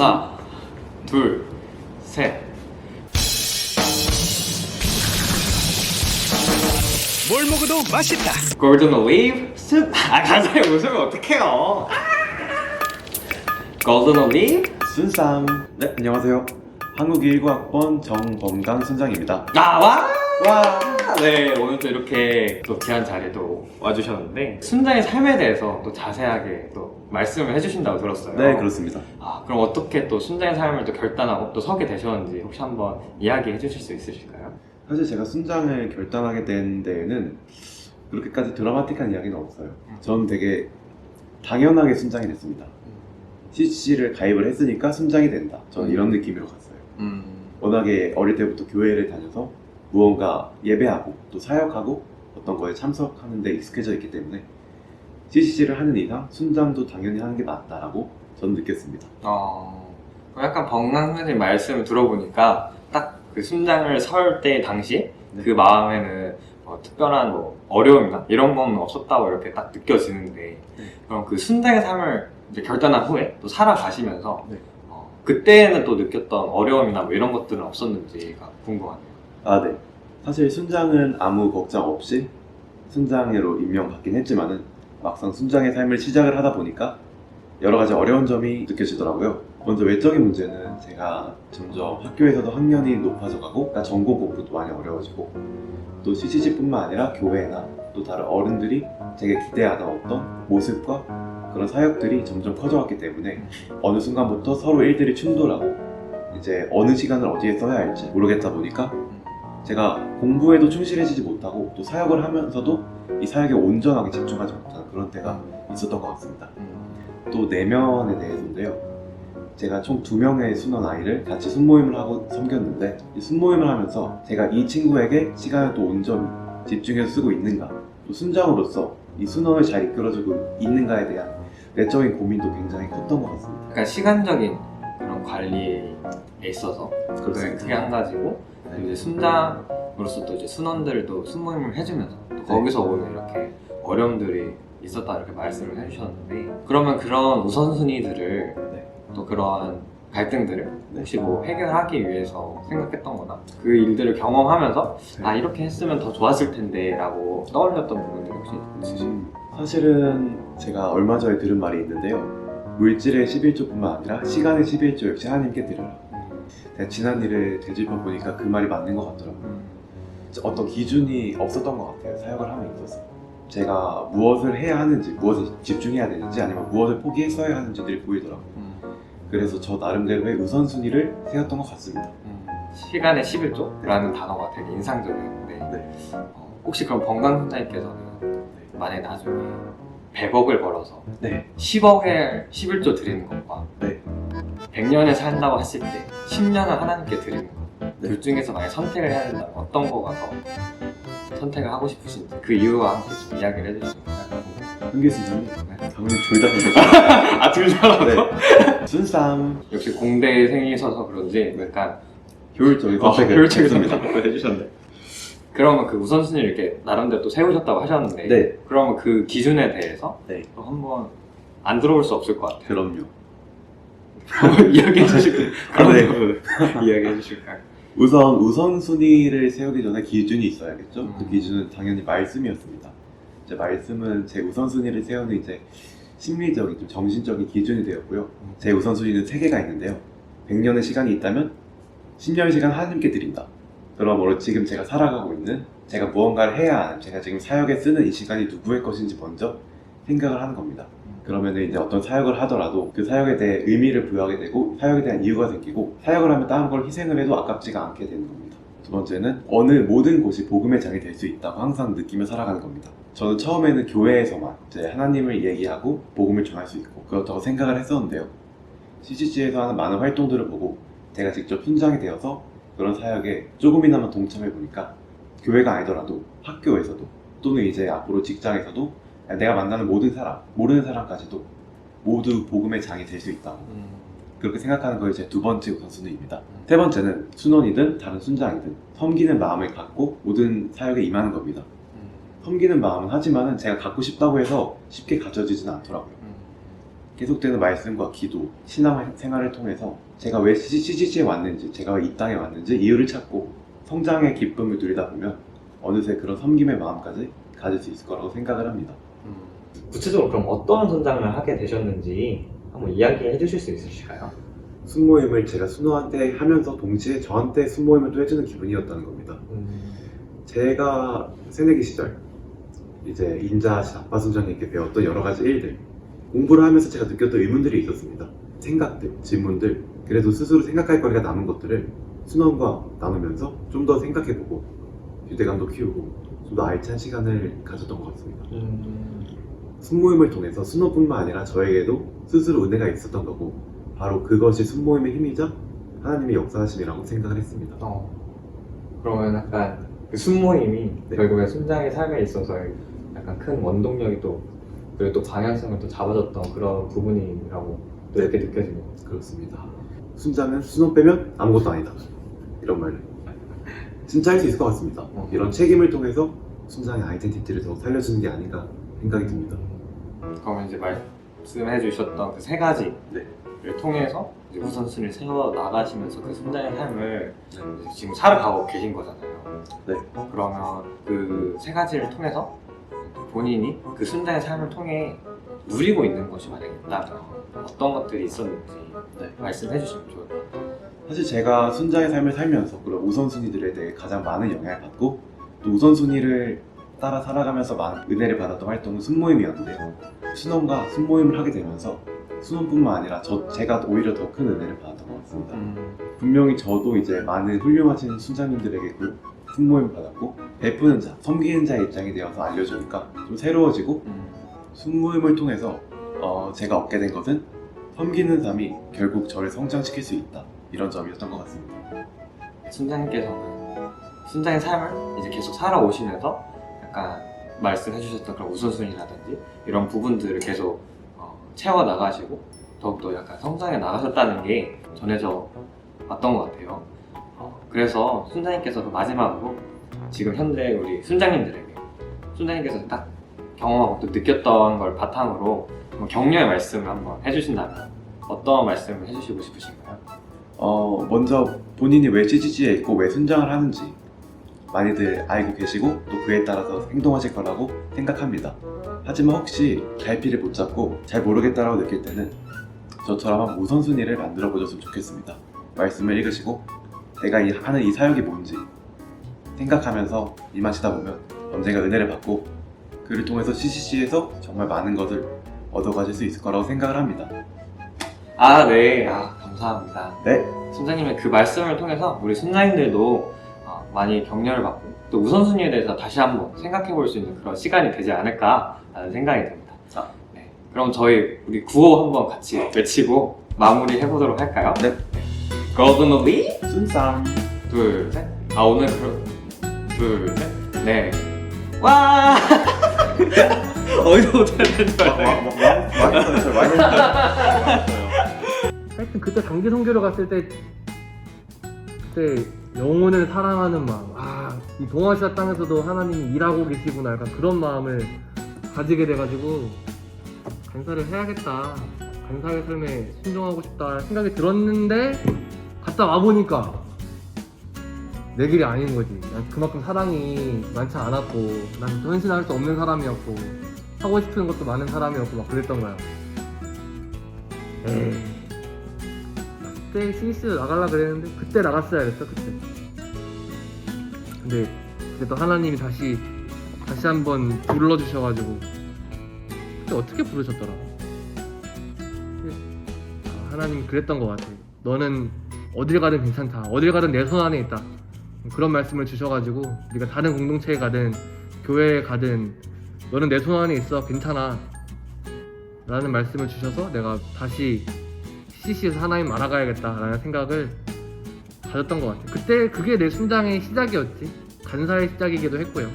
하나, 둘, 셋. 뭘 먹어도 맛있다. 골든 올리브 숲. 가사에 웃으면 어떡해요. 골든 올리브. 순쌈. 네, 안녕하세요. 한국 19학번 정범강 순장입니다. 와! 와. 네, 오늘 또 이렇게 또 귀한 자리에도 와주셨는데 순장의 삶에 대해서 또 자세하게 또 말씀을 해주신다고 들었어요. 네, 그렇습니다. 그럼 어떻게 또 순장의 삶을 또 결단하고 또 서게 되셨는지 혹시 한번 이야기해 주실 수 있으실까요? 사실 제가 순장을 결단하게 된 데에는 그렇게까지 드라마틱한 이야기는 없어요. 저는 되게 당연하게 순장이 됐습니다. CCC를 가입을 했으니까 순장이 된다. 저는 이런 느낌으로 갔어요. 워낙에 어릴 때부터 교회를 다녀서 무언가 예배하고 또 사역하고 어떤 거에 참석하는 데 익숙해져 있기 때문에 CCC를 하는 이상 순장도 당연히 하는 게 맞다라고 저는 느꼈습니다. 약간 범강 선생님 말씀을 들어보니까 딱 그 순장을 설 때 당시 네. 그 마음에는 특별한 뭐 어려움이나 이런 건 없었다고 이렇게 딱 느껴지는데 네. 그럼 그 순장의 삶을 이제 결단한 후에 또 살아가시면서 네. 그때는 또 느꼈던 어려움이나 뭐 이런 것들은 없었는지가 궁금하네요. 아, 네. 사실 순장은 아무 걱정 없이 순장으로 임명받긴 했지만은 막상 순장의 삶을 시작을 하다 보니까 여러 가지 어려운 점이 느껴지더라고요. 먼저 외적인 문제는 제가 점점 학교에서도 학년이 높아져 가고 그러니까 전공 공부도 많이 어려워지고 또 CCC뿐만 아니라 교회나 또 다른 어른들이 제게 기대하던 어떤 모습과 그런 사역들이 점점 커져갔기 때문에 어느 순간부터 서로 일들이 충돌하고 이제 어느 시간을 어디에 써야 할지 모르겠다 보니까 제가 공부에도 충실해지지 못하고 또 사역을 하면서도 이 사역에 온전하게 집중하지 못하는 그런 때가 있었던 것 같습니다. 또 내면에 대해서인데요. 제가 총 2명의 순원 아이를 같이 순모임을 하고 섬겼는데 이 순모임을 하면서 제가 이 친구에게 시간을 또 온전히 집중해서 쓰고 있는가 또 순장으로서 이 순원을 잘 이끌어주고 있는가에 대한 내적인 고민도 굉장히 컸던 것 같습니다. 그러니까 시간적인 그런 관리에 있어서 그렇습니다. 그게 한 가지고 네. 이제 순장으로서 또 이제 순원들도 순모임을 해주면서 또 거기서 오는 이렇게 어려움들이 있었다 이렇게 말씀을 해주셨는데 그러면 그런 우선순위들을 네. 또 그런 갈등들을 네. 혹시 뭐 해결하기 위해서 생각했던 거나 그 일들을 경험하면서 네. 이렇게 했으면 더 좋았을 텐데 라고 떠올렸던 부분들이 혹시 있으실까요? 사실은 제가 얼마 전에 들은 말이 있는데요. 물질의 11조뿐만 아니라 시간의 11조 역시 하나님께 드려라. 제가 지난 일을 되짚어 보니까 그 말이 맞는 것 같더라고요. 어떤 기준이 없었던 것 같아요. 사역을 함에 있어서. 제가 무엇을 해야 하는지, 무엇에 집중해야 되는지 아니면 무엇을 포기했어야 하는지들이 보이더라고요. 그래서 저 나름대로의 우선순위를 세웠던 것 같습니다. 시간의 11조라는 단어가 되게 인상적이었는데 네. 혹시 그럼 범강 선생님께서는 만약에 나중에 100억을 벌어서 네. 10억에 11조 드리는 것과 네. 100년을 산다고 했을 때 10년을 하나님께 드리는 것 네. 둘 중에서 만약 선택을 해야 된다면 어떤 거가 더 선택을 하고 싶으신지 그 이유와 함께 좀 이야기를 해주시면 한계 순장님 당연히 둘 다 둘 다? 네. 순쌈 역시 공대생이셔서 그런지 약간 효율적인 선택을 효율적인 했습니다. 선택을 해주셨네. 그러면 그 우선순위를 이렇게 나름대로 또 세우셨다고 하셨는데 네. 그러면 그 기준에 대해서 네. 또 한번 안 들어볼 수 없을 것 같아요. 그럼요. 이야기해 주실까요? 네. 이야기해 주실까요? 우선 우선순위를 세우기 전에 기준이 있어야겠죠. 그 음. 기준은 당연히 말씀이었습니다. 이제 말씀은 제 우선순위를 세우는 이제 심리적인 좀 정신적인 기준이 되었고요. 제 우선순위는 3개가 있는데요. 100년의 시간이 있다면 10년의 시간 하나님께 드린다. 그러므로 지금 제가 살아가고 있는 제가 무언가를 해야 하는 제가 지금 사역에 쓰는 이 시간이 누구의 것인지 먼저 생각을 하는 겁니다. 그러면 이제 어떤 사역을 하더라도 그 사역에 대해 의미를 부여하게 되고 사역에 대한 이유가 생기고 사역을 하면 다른 걸 희생을 해도 아깝지가 않게 되는 겁니다. 두 번째는 어느 모든 곳이 복음의 장이 될 수 있다고 항상 느끼며 살아가는 겁니다. 저는 처음에는 교회에서만 이제 하나님을 얘기하고 복음을 전할 수 있고 그렇다고 생각을 했었는데요. CCC에서 하는 많은 활동들을 보고 제가 직접 순장이 되어서 그런 사역에 조금이나마 동참해 보니까 교회가 아니더라도 학교에서도 또는 이제 앞으로 직장에서도 내가 만나는 모든 사람, 모르는 사람까지도 모두 복음의 장이 될 수 있다고 그렇게 생각하는 것이 제 2번째 우선순위입니다. 3번째는 순원이든 다른 순장이든 섬기는 마음을 갖고 모든 사역에 임하는 겁니다. 섬기는 마음은 하지만은 제가 갖고 싶다고 해서 쉽게 가져지지는 않더라고요. 계속되는 말씀과 기도, 신앙 생활을 통해서 제가 왜 CGC에 왔는지, 제가 왜 이 땅에 왔는지 이유를 찾고 성장의 기쁨을 누리다 보면 어느새 그런 섬김의 마음까지 가질 수 있을 거라고 생각을 합니다. 구체적으로 그럼 어떤 선장을 하게 되셨는지 한번 이야기해 주실 수 있으실까요? 순모임을 제가 순호한테 하면서 동시에 저한테 순모임을 또 해주는 기분이었다는 겁니다. 제가 새내기 시절 이제 인자하신 아빠 순장님께 배웠던 여러 가지 일들, 공부를 하면서 제가 느꼈던 의문들이 있었습니다. 생각들, 질문들, 그래도 스스로 생각할 거리가 남은 것들을 순원과 나누면서 좀 더 생각해보고 유대감도 키우고 좀 더 알찬 시간을 가졌던 것 같습니다. 순모임을 통해서 순원뿐만 아니라 저에게도 스스로 은혜가 있었던 거고 바로 그것이 순모임의 힘이자 하나님의 역사하심이라고 생각을 했습니다. 그러면 약간 그 순모임이 네. 결국에 순장의 삶에 있어서 약간 큰 원동력이 또 그리고 또 방향성을 또 잡아줬던 그런 부분이라고 또 이렇게 느껴지네요. 그렇습니다. 순자는 순원 빼면 아무것도 아니다. 이런 말을 진짜 할 수 있을 것 같습니다. 이런 책임을 통해서 순장의 아이덴티티를 더 살려주는 게 아닌가 생각이 듭니다. 그러면 이제 말씀해 주셨던 그 세 가지를 네. 통해서 이제 우선순위를 세워 나가시면서 그 순장의 삶을 이제 지금 살아가고 계신 거잖아요. 네. 그러면 그 세 가지를 통해서 본인이 그 순장의 삶을 통해 누리고 있는 것이 만약에 있다면 어떤 것들이 있었는지 네. 말씀해 주시면 좋을 것 같아요. 사실 제가 순자의 삶을 살면서 그런 우선순위들에 대해 가장 많은 영향을 받고 또 우선순위를 따라 살아가면서 많은 은혜를 받았던 활동은 순모임이었는데요. 순원과 순모임을 하게 되면서 순원뿐만 아니라 제가 오히려 더 큰 은혜를 받았던 것 같습니다. 분명히 저도 이제 많은 훌륭하신 순장님들에게 순모임을 받았고 베푸는 자, 섬기는 자의 입장이 되어서 알려주니까 좀 새로워지고 순모임을 통해서 제가 얻게 된 것은 섬기는 삶이 결국 저를 성장시킬 수 있다. 이런 점이었던 것 같습니다. 순장님께서는 순장의 삶을 이제 계속 살아오시면서 약간 말씀해 주셨던 그런 우선순위라든지 이런 부분들을 계속 채워 나가시고 더욱더 약간 성장해 나가셨다는 게 전해져 왔던 것 같아요. 그래서 순장님께서도 마지막으로 지금 현재 우리 순장님들에게 순장님께서 딱 경험하고 또 느꼈던 걸 바탕으로 격려의 말씀을 한번 해주신다면 어떤 말씀을 해주시고 싶으신가요? 먼저 본인이 왜 CGC에 있고 왜 순장을 하는지 많이들 알고 계시고 또 그에 따라서 행동하실 거라고 생각합니다. 하지만 혹시 갈피를 못 잡고 잘 모르겠다라고 느낄 때는 저처럼 한번 우선순위를 만들어 보셨으면 좋겠습니다. 말씀을 읽으시고 내가 하는 이 사역이 뭔지 생각하면서 임하시다 보면 언젠가 은혜를 받고 그를 통해서 CCC에서 정말 많은 것을 얻어가실 수 있을 거라고 생각을 합니다. 네. 감사합니다. 네. 순장님의 그 말씀을 통해서 우리 순장님들도 많이 격려를 받고 또 우선순위에 대해서 다시 한번 생각해 볼 수 있는 그런 시간이 되지 않을까라는 생각이 듭니다. 네. 그럼 우리 구호 한번 같이 외치고 마무리 해보도록 할까요? 네. 골든오비 순상. 둘, 셋. 오늘 둘, 셋. 네. 와! 어디서 못하는 줄 알아요. 많이 했어요. 하여튼 그때 단기 선교를 갔을 때 그때 영혼을 사랑하는 마음, 이 동아시아 땅에서도 하나님이 일하고 계시구나, 약간 그런 마음을 가지게 돼가지고 간사를 해야겠다, 간사의 삶에 순종하고 싶다 생각이 들었는데 갔다 와보니까 내 길이 아닌 거지. 난 그만큼 사랑이 많지 않았고 난 헌신할 수 없는 사람이었고 하고 싶은 것도 많은 사람이었고 막 그랬던 거야. 그때 CC로 나가려고 그랬는데 그때 나갔어야 했어, 그때. 근데 또 하나님이 다시 한번 불러주셔가지고 그때 어떻게 부르셨더라. 하나님이 그랬던 것 같아. 너는 어딜 가든 괜찮다, 어딜 가든 내 손 안에 있다, 그런 말씀을 주셔가지고 네가 다른 공동체에 가든 교회에 가든 너는 내 손 안에 있어, 괜찮아 라는 말씀을 주셔서 내가 다시 CCC에서 하나님 알아가야겠다 라는 생각을 가졌던 것 같아. 그때 그게 내 순장의 시작이었지. 간사의 시작이기도 했고요.